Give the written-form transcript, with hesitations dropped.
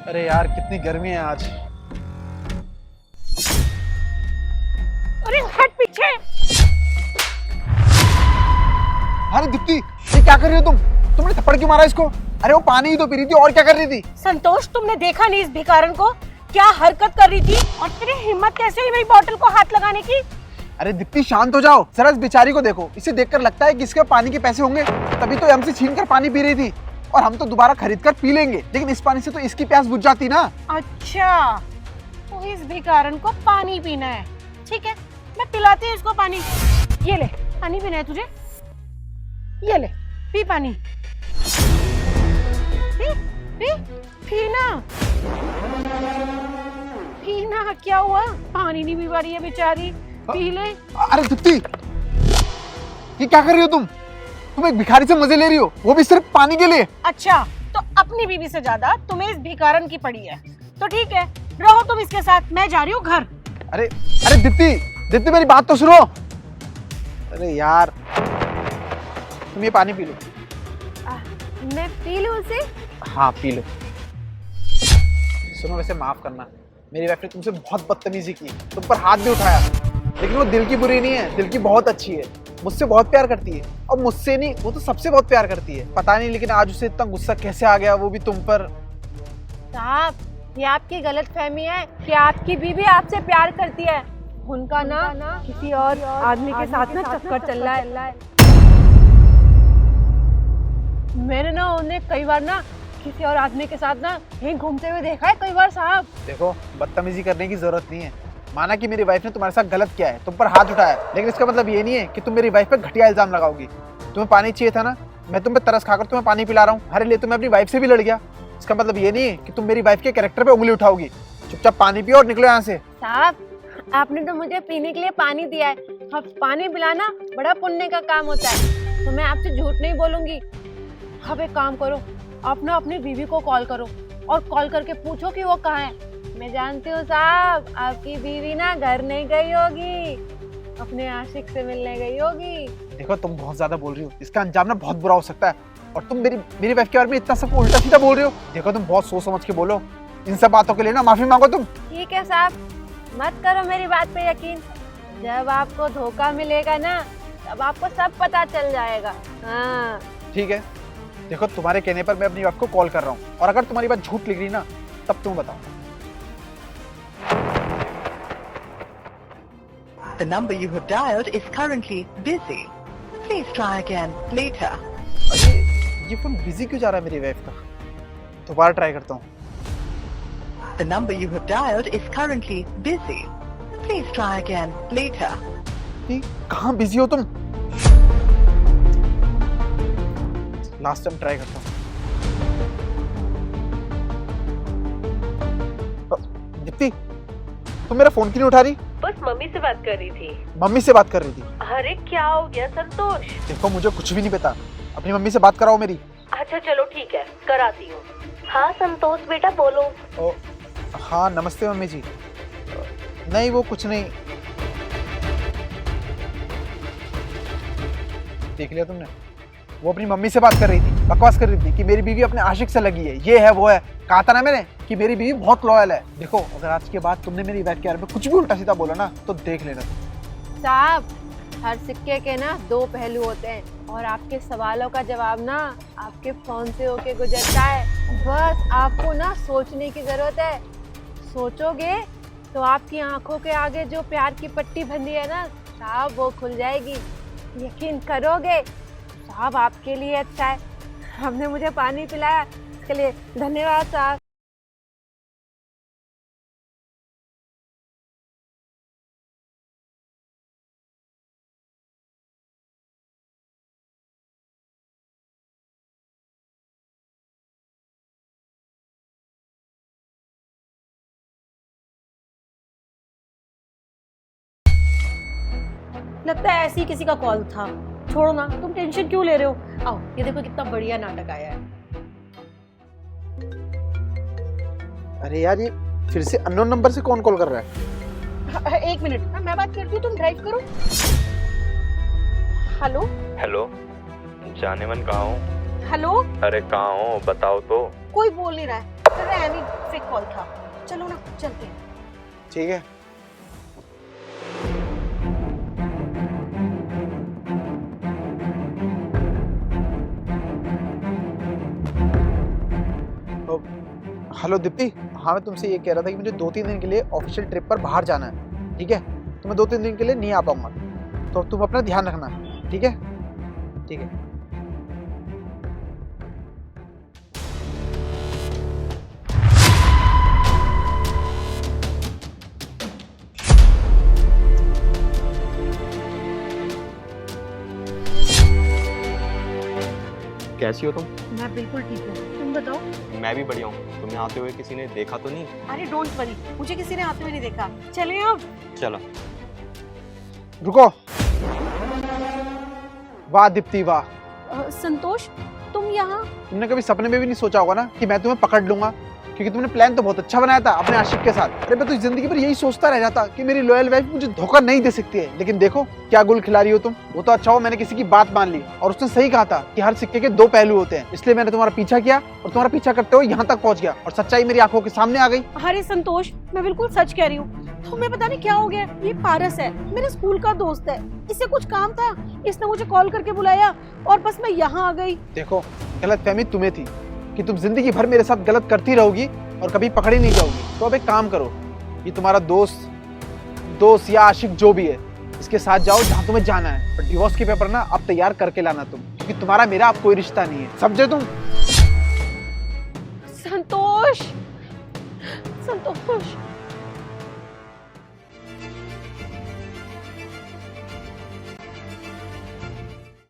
अरे यार कितनी गर्मी है आज। अरे हट पीछे। अरे दीप्ति, ये क्या कर रही हो तुम? तुमने थप्पड़ क्यों मारा इसको? अरे वो पानी ही तो पी रही थी, और क्या कर रही थी? संतोष, तुमने देखा नहीं इस भिखारन को क्या हरकत कर रही थी? और तेरी हिम्मत कैसे हुई मेरी बोतल को हाथ लगाने की? अरे दीप्ति शांत हो जाओ, जरा इस बेचारी को देखो। इसे देखकर लगता है कि इसके पानी के पैसे होंगे, तभी तो हमसे छीन कर पानी पी रही थी। और हम तो दोबारा खरीद कर पी लेंगे, लेकिन इस पानी से तो इसकी प्यास बुझ जाती ना। अच्छा, तो इस भिखारन को पानी पीना है। ठीक है, मैं पिलाती हूँ इसको पानी। ये ले, पानी पीना है तुझे? ये ले, पी पानी। पी पी पीना पीना। क्या हुआ? पानी नहीं पी पा रही है बेचारी, पी ले। अरे दीप्ति, ये क्या कर रही हो तुम? तुम एक भिखारी से मजे ले रही हो, वो भी सिर्फ पानी के लिए। अच्छा, तो अपनी बीवी से ज्यादा तुम्हें इस भिखारन की पड़ी है। तो ठीक है, रहो तुम इसके साथ, मैं जा रही हूँ घर। अरे अरे दीप्ति, दीप्ति मेरी बात तो सुनो। अरे यार, तुम ये पानी पी लो। मैं पी लूं उसे? हाँ पी लो। सुनो, वैसे माफ करना, मेरी वाइफ ने तुमसे बहुत बदतमीजी की, तुम पर हाथ भी उठाया, लेकिन वो दिल की बुरी नहीं है, दिल की बहुत अच्छी है। मुझसे बहुत प्यार करती है, और मुझसे नहीं, वो तो सबसे बहुत प्यार करती है। पता नहीं लेकिन आज उसे इतना गुस्सा कैसे आ गया, वो भी तुम पर। साहब, ये आपकी गलतफहमी है कि आपकी बीवी आपसे प्यार करती है। उनका ना किसी और आदमी के साथ ना चक्कर चल रहा है। मैंने ना उन्हें कई बार ना किसी और आदमी के साथ ना यहीं घूमते हुए देखा है कई बार साहब। देखो, बदतमीजी करने की जरूरत नहीं है। माना कि मेरी वाइफ ने तुम्हारे साथ गलत किया है, तुम पर हाथ उठाया, लेकिन इसका मतलब ये नहीं है कि तुम मेरी वाइफ पे घटिया इल्जाम लगाओगी। तुम्हें पानी चाहिए था ना, मैं तुम पे तरस खाकर तुम्हें पानी पिला रहा हूँ। हरे लिए तुम्हें अपनी वाइफ से भी लड़ गया। इसका मतलब ये नहीं है कि तुम मेरी वाइफ के कैरेक्टर पे उंगली उठाओगी। चुपचाप पानी पियो और निकलो यहाँ से। साहब, आपने तो मुझे पीने के लिए पानी दिया है, अब पानी पिलाना बड़ा पुण्य का काम होता है, तो मैं आपसे झूठ नहीं बोलूंगी। अब एक काम करो, आप ना अपनी बीवी को कॉल करो और कॉल करके पूछो कि वो कहाँ है। मैं जानती हूँ साहब, आपकी बीवी ना घर नहीं गई होगी, अपने आशिक से मिलने गई होगी। देखो, तुम बहुत ज्यादा बोल रही हो, इसका अंजाम ना बहुत बुरा हो सकता है। और तुम मेरी वाइफ के बारे में इतना सब उल्टा सीधा बोल रही हो। देखो, तुम बहुत सोच समझ के बोलो। इन सब बातों के लिए ना माफी मांगो तुम। ठीक है साहब, मत करो मेरी बात पे यकीन। जब आपको धोखा मिलेगा ना, तब आपको सब पता चल जाएगा। हाँ ठीक है, देखो तुम्हारे कहने पर मैं अपनी वाइफ को कॉल कर रहा हूँ, और अगर तुम्हारी बात झूठ निकली ना, तब तुम बताओ। The number you have dialed is currently busy. Please try again later. अरे ये फोन बिजी क्यों जा रहा है मेरी वाइफ का? दोबारा ट्राई करता हूँ। The number you have dialed is currently busy. Please try again later. कहाँ बिजी हो तुम? लास्ट टाइम ट्राई करता हूँ। दीप्ति, तुम मेरा फोन क्यों नहीं उठा रही? बस मम्मी से बात कर रही थी। मम्मी से बात कर रही थी? अरे क्या हो गया संतोष? देखो, मुझे कुछ भी नहीं पता, अपनी मम्मी से बात कराओ मेरी। अच्छा चलो ठीक है, कराती हूँ। हाँ संतोष बेटा बोलो। ओ, हाँ नमस्ते मम्मी जी। नहीं वो कुछ नहीं। देख लिया तुमने, वो अपनी मम्मी से बात कर रही थी, बकवास कर रही थी कि मेरी बीवी अपने आशिक से लगी है, ये है वो है। कहा था ना मैंने कि मेरी बीवी बहुत लॉयल है। देखो, अगर आज के बाद तुमने मेरी वाइफ के बारे में कुछ भी उल्टा सीधा बोला ना, तो देख लेना। साहब, हर सिक्के के ना दो पहलू होते हैं, और आपके सवालों का जवाब ना आपके फोन से होके गुजरता है। बस आपको ना सोचने की जरूरत है। सोचोगे तो आपकी आंखों के आगे जो प्यार की पट्टी बंधी है ना साहब, वो खुल जाएगी। यकीन करोगे साहब, आपके लिए अच्छा है हमने मुझे पानी पिलाया, इसके लिए धन्यवाद साहब। लगता है ऐसे ही किसी का कॉल था। छोड़ो ना, तुम टेंशन क्यों ले रहे हो? आओ, ये देखो कितना बढ़िया नाटक आया है। अरे यार, ये फिर से अननोन नंबर से कौन कॉल कर रहा है? एक मिनट, मैं बात करती हूँ, तुम ड्राइव करो। हेलो हेलो, जाने मन कहाँ हो? हेलो, अरे कहाँ हो बताओ तो। कोई बोल नहीं रहा है। रहने फेक कॉल था। चलो ना चलते हैं। ठीक है। तो हेलो दीप्ति, हाँ मैं तुमसे ये कह रहा था कि मुझे 2-3 दिन के लिए ऑफिशियल ट्रिप पर बाहर जाना है, ठीक है? तो मैं 2-3 दिन के लिए नहीं आ पाऊंगा, तो तुम अपना ध्यान रखना, ठीक है? ठीक है। कैसी हो तुम? मैं बिल्कुल ठीक हूँ, तुम बताओ। मैं भी बढ़िया हूँ। तुम्हें आते हुए किसी ने देखा तो नहीं? अरे डोंट वरी, मुझे किसी ने आते हुए नहीं देखा। चले अब। चलो। रुको। वाह दीप्ति वाह, संतोष तुम यहाँ? तुमने कभी सपने में भी नहीं सोचा होगा ना कि मैं तुम्हें पकड़ लूंगा, क्योंकि तुमने प्लान तो बहुत अच्छा बनाया था अपने आशिक के साथ। अरे मैं तो जिंदगी भर यही सोचता रह जाता कि मेरी लॉयल वाइफ मुझे धोखा नहीं दे सकती है, लेकिन देखो क्या गुल खिला रही हो तुम। वो तो अच्छा हो मैंने किसी की बात मान ली, और उसने सही कहा था कि हर सिक्के के 2 पहलू होते हैं, इसलिए मैंने तुम्हारा पीछा किया और तुम्हारा पीछा करते हुए यहाँ तक पहुंच गया और सच्चाई मेरी आंखों के सामने आ गई। अरे संतोष, मैं बिल्कुल सच कह रही हूँ। तुम्हें पता नहीं क्या हो गया। ये पारस है, मेरे स्कूल का दोस्त है। इससे कुछ काम था, इसने मुझे कॉल करके बुलाया और बस मैं यहाँ आ गई। देखो गलतफहमी तुम्हें थी कि तुम जिंदगी भर मेरे साथ गलत करती रहोगी और कभी पकड़ी नहीं जाओगी। तो अब एक काम करो, ये तुम्हारा दोस्त या आशिक जो भी है, इसके साथ जाओ जहाँ तुम्हें जाना है, पर डिवोर्स के पेपर ना अब तैयार करके लाना तुम, क्योंकि तुम्हारा मेरा अब कोई रिश्ता नहीं है, समझे तुम? संतोष